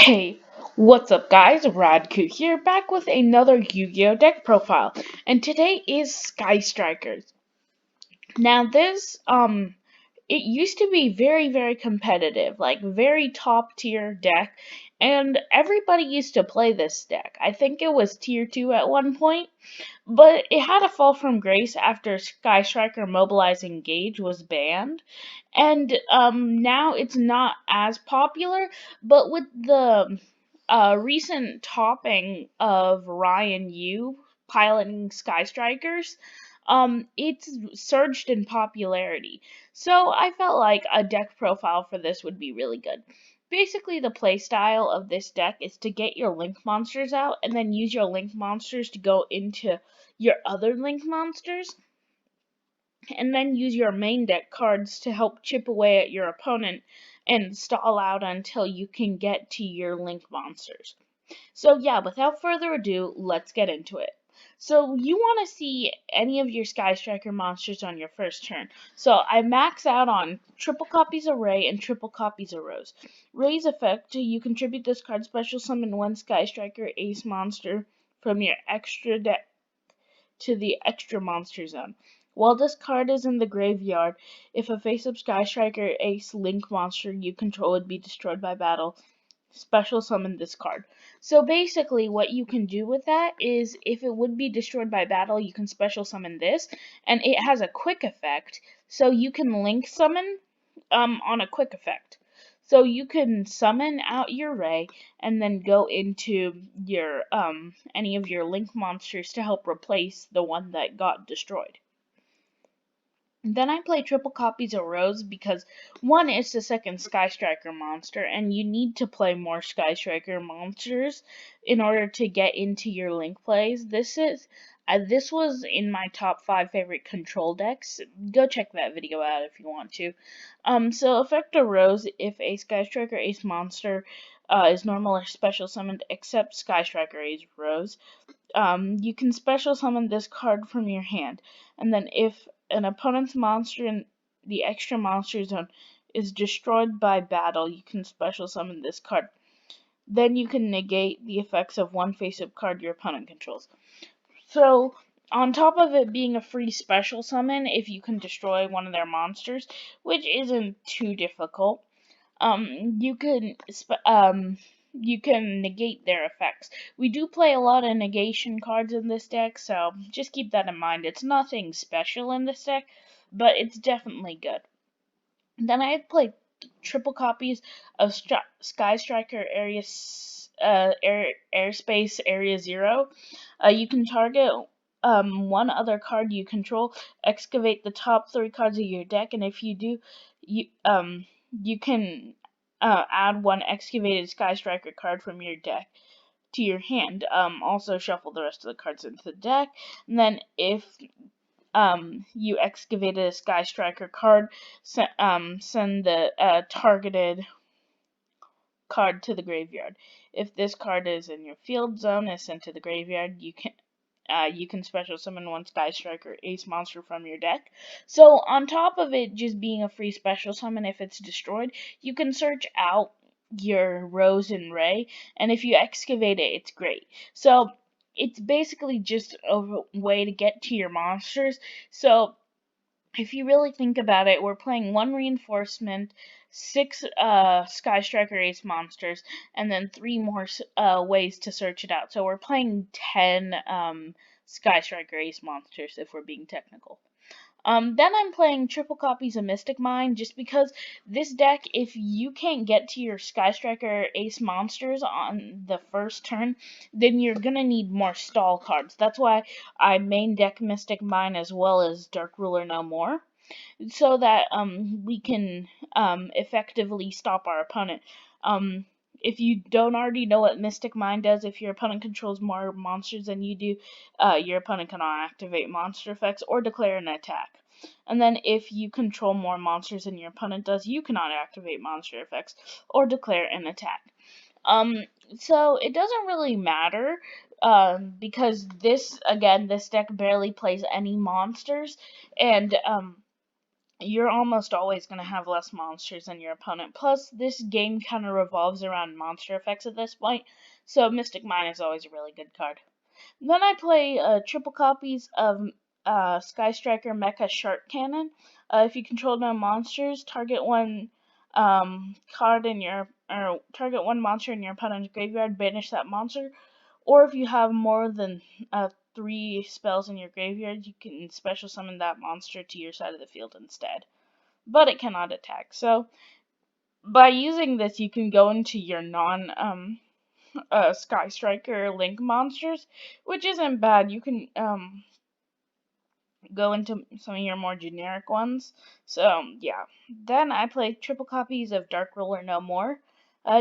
Hey, what's up guys? Radku here, back with another Yu-Gi-Oh! Deck profile. And today is Sky Strikers. Now it used to be very competitive, like very top tier deck, and everybody used to play this deck. I think it was tier 2 at one point, but it had a fall from grace after Sky Striker Mobilize Engage was banned. And now it's not as popular, but with the recent topping of Ryan Yu piloting Sky Strikers, it's surged in popularity. So I felt like a deck profile for this would be really good. Basically, the playstyle of this deck is to get your Link monsters out and then use your Link monsters to go into your other Link monsters, and then use your main deck cards to help chip away at your opponent and stall out until you can get to your Link monsters. So yeah, without further ado, let's get into it. So you want to see any of your Sky Striker monsters on your first turn. So I max out on triple copies of Ray and triple copies of Rose. Ray's effect, you contribute this card, special summon one Sky Striker Ace monster from your extra deck to the extra monster zone. While this card is in the graveyard, if a face-up Sky Striker Ace Link monster you control would be destroyed by battle, special summon this card. So basically what you can do with that is, if it would be destroyed by battle, you can special summon this, and it has a quick effect, so you can link summon on a quick effect. So you can summon out your Ray and then go into your any of your Link monsters to help replace the one that got destroyed. Then I play triple copies of Rose because one, it's the second Sky Striker monster, and you need to play more Sky Striker monsters in order to get into your Link plays. This was in my top 5 favorite control decks. Go check that video out if you want to. So effect of Rose: if a Sky Striker Ace monster is normal or special summoned except Sky Striker Ace Rose, you can special summon this card from your hand, and then if an opponent's monster in the extra monster zone is destroyed by battle, you can special summon this card. Then you can negate the effects of one face-up card your opponent controls. So, on top of it being a free special summon if you can destroy one of their monsters, which isn't too difficult, you can negate their effects. We do play a lot of negation cards in this deck, so just keep that in mind. It's nothing special in this deck, but it's definitely good. Then I play triple copies of Sky Striker Airspace Area 0. You can target one other card you control, excavate the top 3 cards of your deck, and if you do, you can add one excavated Sky Striker card from your deck to your hand. Also shuffle the rest of the cards into the deck, and then if you excavated a Sky Striker card, send the targeted card to the graveyard. If this card is in your field zone, is sent to the graveyard, you can special summon one Sky Striker Ace monster from your deck. So on top of it just being a free special summon if it's destroyed, you can search out your Rose and Ray, and if you excavate it, it's great. So it's basically just a way to get to your monsters. So if you really think about it, we're playing 1 reinforcement, 6 Sky Striker Ace monsters, and then 3 more ways to search it out. So we're playing 10 Sky Striker Ace monsters if we're being technical. Then I'm playing triple copies of Mystic Mine, just because this deck, if you can't get to your Sky Striker Ace monsters on the first turn, then you're gonna need more stall cards. That's why I main deck Mystic Mine as well as Dark Ruler No More, so that we can effectively stop our opponent. If you don't already know what Mystic Mine does, if your opponent controls more monsters than you do, your opponent cannot activate monster effects or declare an attack. And then if you control more monsters than your opponent does, you cannot activate monster effects or declare an attack. So it doesn't really matter, because this deck barely plays any monsters, and you're almost always going to have less monsters than your opponent. Plus, this game kind of revolves around monster effects at this point, so Mystic Mine is always a really good card. Then I play triple copies of Sky Striker Mecha Shark Cannon. If you control no monsters, target one card in your or target one monster in your opponent's graveyard, banish that monster. Or if you have more than 3 spells in your graveyard, you can special summon that monster to your side of the field instead. But it cannot attack. So by using this, you can go into your non Sky Striker Link monsters, which isn't bad. You can go into some of your more generic ones. So yeah. Then I play triple copies of Dark Ruler No More.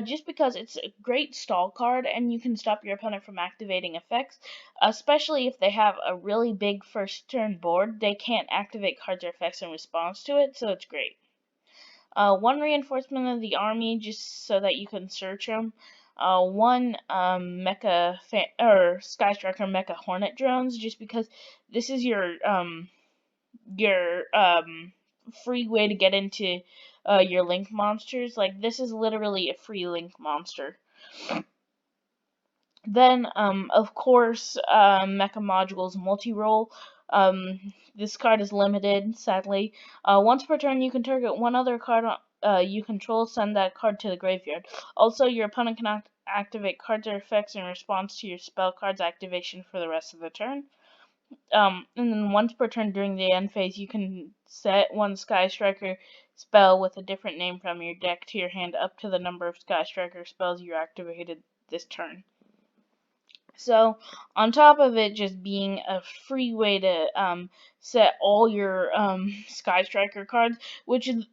Just because it's a great stall card and you can stop your opponent from activating effects, especially if they have a really big first turn board. They can't activate cards or effects in response to it, so it's great. One reinforcement of the army just so that you can search them. One or Sky Striker Mecha Hornet drones just because this is your free way to get into your link monsters. Like this is literally a free link monster. Then, of course, Mecha Modules multi-role. This card is limited, sadly. Once per turn, you can target one other card you control, send that card to the graveyard. Also, your opponent can activate cards or effects in response to your spell card's activation for the rest of the turn. And then once per turn during the end phase, you can set one Sky Striker spell with a different name from your deck to your hand up to the number of Sky Striker spells you activated this turn. So, on top of it just being a free way to set all your Sky Striker cards, which is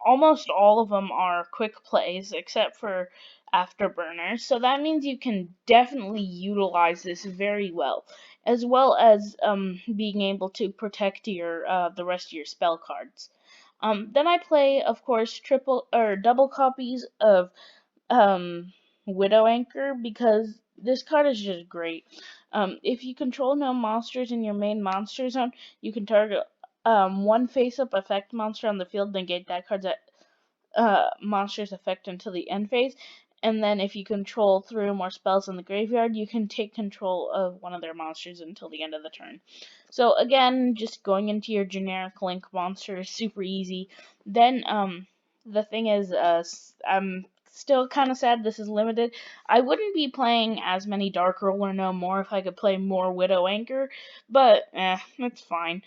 almost all of them are quick plays except for Afterburners. So that means you can definitely utilize this very well as being able to protect your the rest of your spell cards. Then I play, of course, triple or double copies of um, Widow Anchor because this card is just great. If you control no monsters in your main monster zone, you can target one face-up effect monster on the field, negate that card's monster's effect until the end phase. And then if you control 3 or more spells in the graveyard, you can take control of one of their monsters until the end of the turn. So again, just going into your generic Link monster is super easy. Then the thing is, I'm still kind of sad this is limited. I wouldn't be playing as many Dark Ruler No More if I could play more Widow Anchor, but it's fine.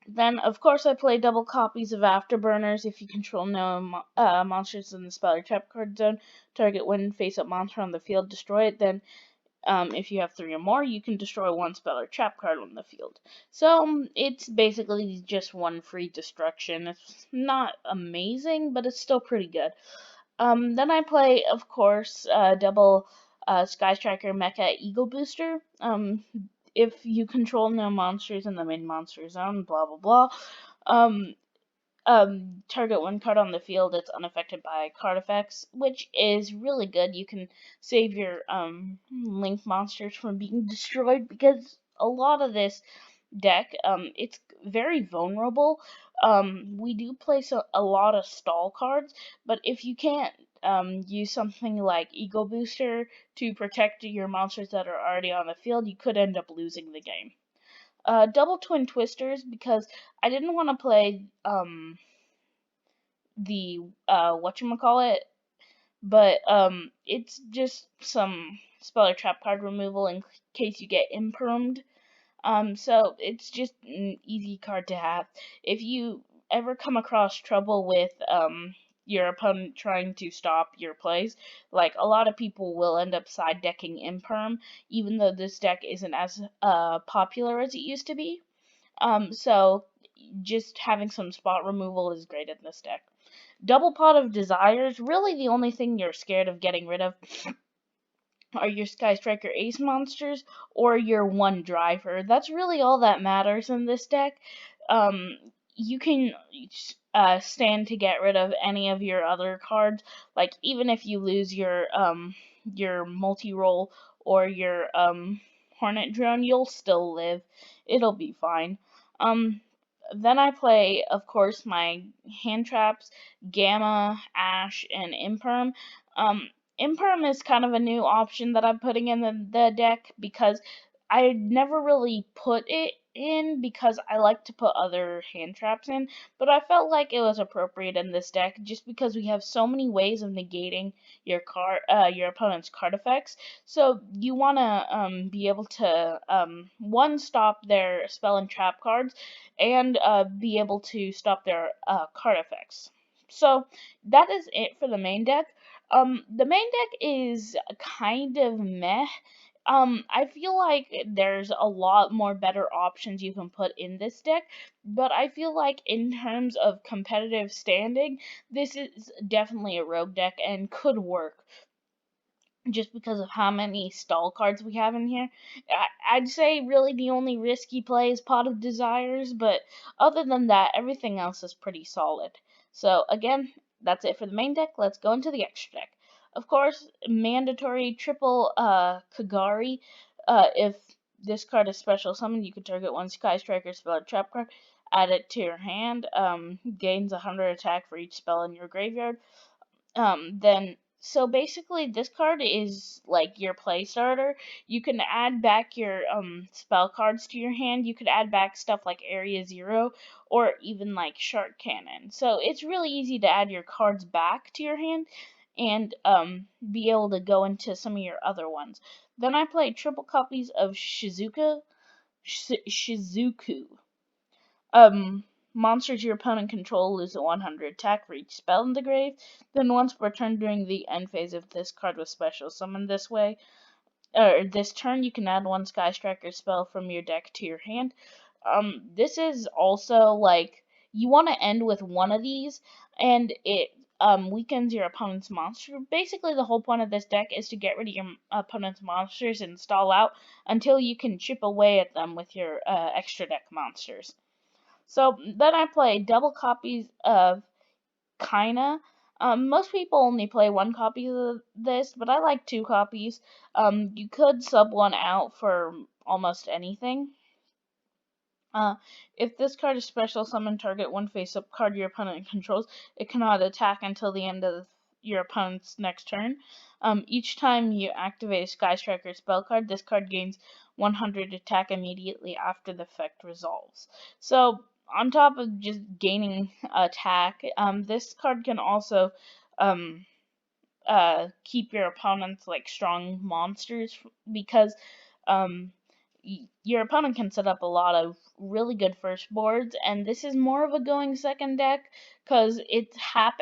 Then, of course, I play double copies of Afterburners. If you control no monsters in the spell or trap card zone, target one face-up monster on the field, destroy it. Then, if you have 3 or more, you can destroy one spell or trap card on the field. So, it's basically just one free destruction. It's not amazing, but it's still pretty good. Then I play, of course, double Sky Striker Mecha Ego Booster. If you control no monsters in the main monster zone, blah blah blah. Um, Target one card on the field that's unaffected by card effects, which is really good. You can save your link monsters from being destroyed because a lot of this deck, it's very vulnerable. We do play a lot of stall cards, but if you can't use something like Ego Booster to protect your monsters that are already on the field, you could end up losing the game. Double Twin Twisters because I didn't want to play the whatchamacallit, but it's just some spell or trap card removal in case you get impermed. So it's just an easy card to have. If you ever come across trouble with your opponent trying to stop your plays, like a lot of people will end up side decking Imperm, even though this deck isn't as popular as it used to be. So just having some spot removal is great in this deck. Double Pot of Desires, really the only thing you're scared of getting rid of are your Sky Striker Ace monsters or your one driver. That's really all that matters in this deck. Um, you can stand to get rid of any of your other cards. Like even if you lose your multi-roll or your Hornet drone, you'll still live. It'll be fine. Um, Then I play, of course, my hand traps, Gamma, Ash, and Imperm. Um, Imperm is kind of a new option that I'm putting in the deck because I never really put it in because I like to put other hand traps in, but I felt like it was appropriate in this deck just because we have so many ways of negating your opponent's card effects. So you want to be able to one, stop their spell and trap cards, and be able to stop their card effects. So that is it for the main deck. The main deck is kind of meh. I feel like there's a lot more better options you can put in this deck, but I feel like in terms of competitive standing, this is definitely a rogue deck and could work just because of how many stall cards we have in here. I'd say really the only risky play is Pot of Desires, but other than that, everything else is pretty solid. So again, that's it for the main deck. Let's go into the extra deck. Of course, mandatory triple Kagari. If this card is special summoned, you can target one Sky Striker spell or trap card, add it to your hand, gains 100 attack for each spell in your graveyard. Then so basically this card is like your play starter. You can add back your spell cards to your hand. You could add back stuff like Area Zero or even like Shark Cannon. So it's really easy to add your cards back to your hand and be able to go into some of your other ones. Then I play triple copies of Shizuku. Monsters your opponent control lose a 100 attack for each spell in the grave. Then once per turn during the end phase, if this card was special summoned this way, or this turn, you can add one Sky Striker spell from your deck to your hand. This is also like you want to end with one of these, and it weakens your opponent's monster. Basically, the whole point of this deck is to get rid of your opponent's monsters and stall out until you can chip away at them with your extra deck monsters. So then I play double copies of Kina. Most people only play one copy of this, but I like two copies. You could sub one out for almost anything. If this card is special summon, target one face-up card your opponent controls. It cannot attack until the end of your opponent's next turn. Each time you activate a Sky Striker spell card, this card gains 100 attack immediately after the effect resolves. So, on top of just gaining attack, this card can also um, keep your opponent's like strong monsters because um, your opponent can set up a lot of really good first boards, and this is more of a going second deck because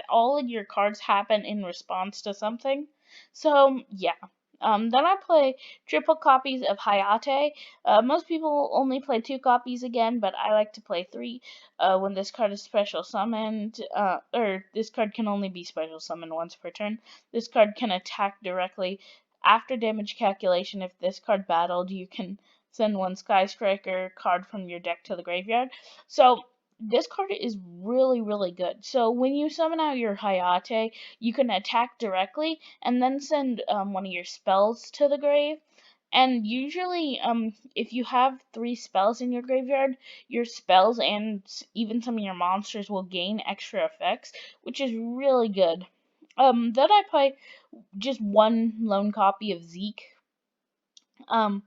all of your cards happen in response to something. So yeah. Then I play triple copies of Hayate. Most people only play two copies again, but I like to play three. When this card is special summoned, or this card can only be special summoned once per turn. This card can attack directly after damage calculation. If this card battled, you can send one Sky Striker card from your deck to the graveyard. So this card is really, really good. So when you summon out your Hayate, you can attack directly and then send one of your spells to the grave. And usually, if you have three spells in your graveyard, your spells and even some of your monsters will gain extra effects, which is really good. Then I play just one lone copy of Zeke. Um,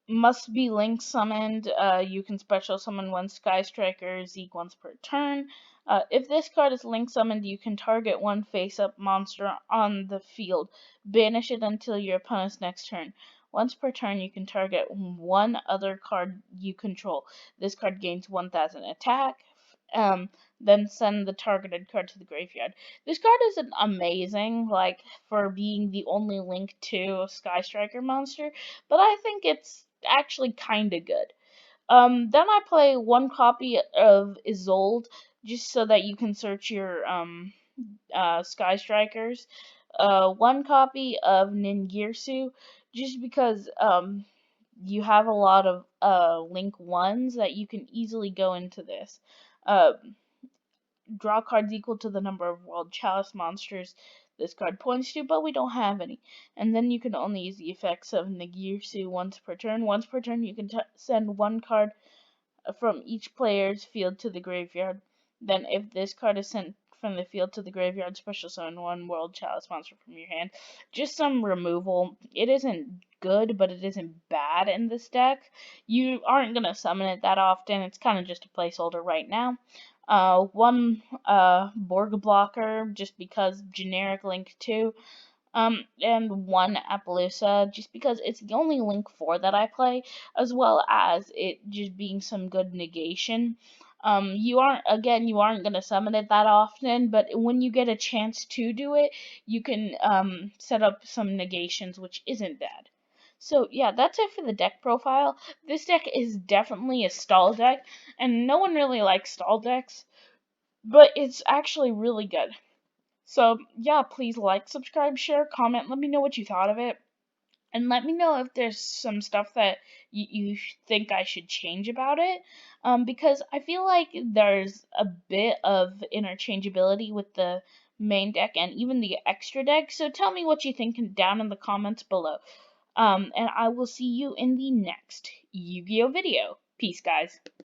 must be link summoned. You can special summon one Sky Striker Zeke once per turn. If this card is link summoned, you can target one face-up monster on the field. Banish it until your opponent's next turn. Once per turn, you can target one other card you control. This card gains 1,000 attack. Then send the targeted card to the graveyard. This card is amazing, like for being the only link to a Sky Striker monster, but I think it's actually kind of good. Then I play one copy of Isolde just so that you can search your Sky Strikers. One copy of Ningirsu just because you have a lot of link ones that you can easily go into this. Uh, Draw cards equal to the number of World Chalice monsters this card points to, but we don't have any. And then you can only use the effects of Nagirsu once per turn. Once per turn, you can send one card from each player's field to the graveyard. Then, if this card is sent from the field to the graveyard, special summon one World Chalice monster from your hand. Just some removal. It isn't good, but it isn't bad in this deck. You aren't going to summon it that often. It's kind of just a placeholder right now. One Borg blocker, just because generic Link 2. And one Appaloosa, just because it's the only Link 4 that I play, as well as it just being some good negation. You aren't gonna summon it that often, but when you get a chance to do it, you can set up some negations, which isn't bad. So yeah, that's it for the deck profile. This deck is definitely a stall deck, and no one really likes stall decks, but it's actually really good. So, yeah, please like, subscribe, share, comment. Let me know what you thought of it. And let me know if there's some stuff that you think I should change about it. Because I feel like there's a bit of interchangeability with the main deck and even the extra deck. So tell me what you think down in the comments below. And I will see you in the next Yu-Gi-Oh video. Peace, guys.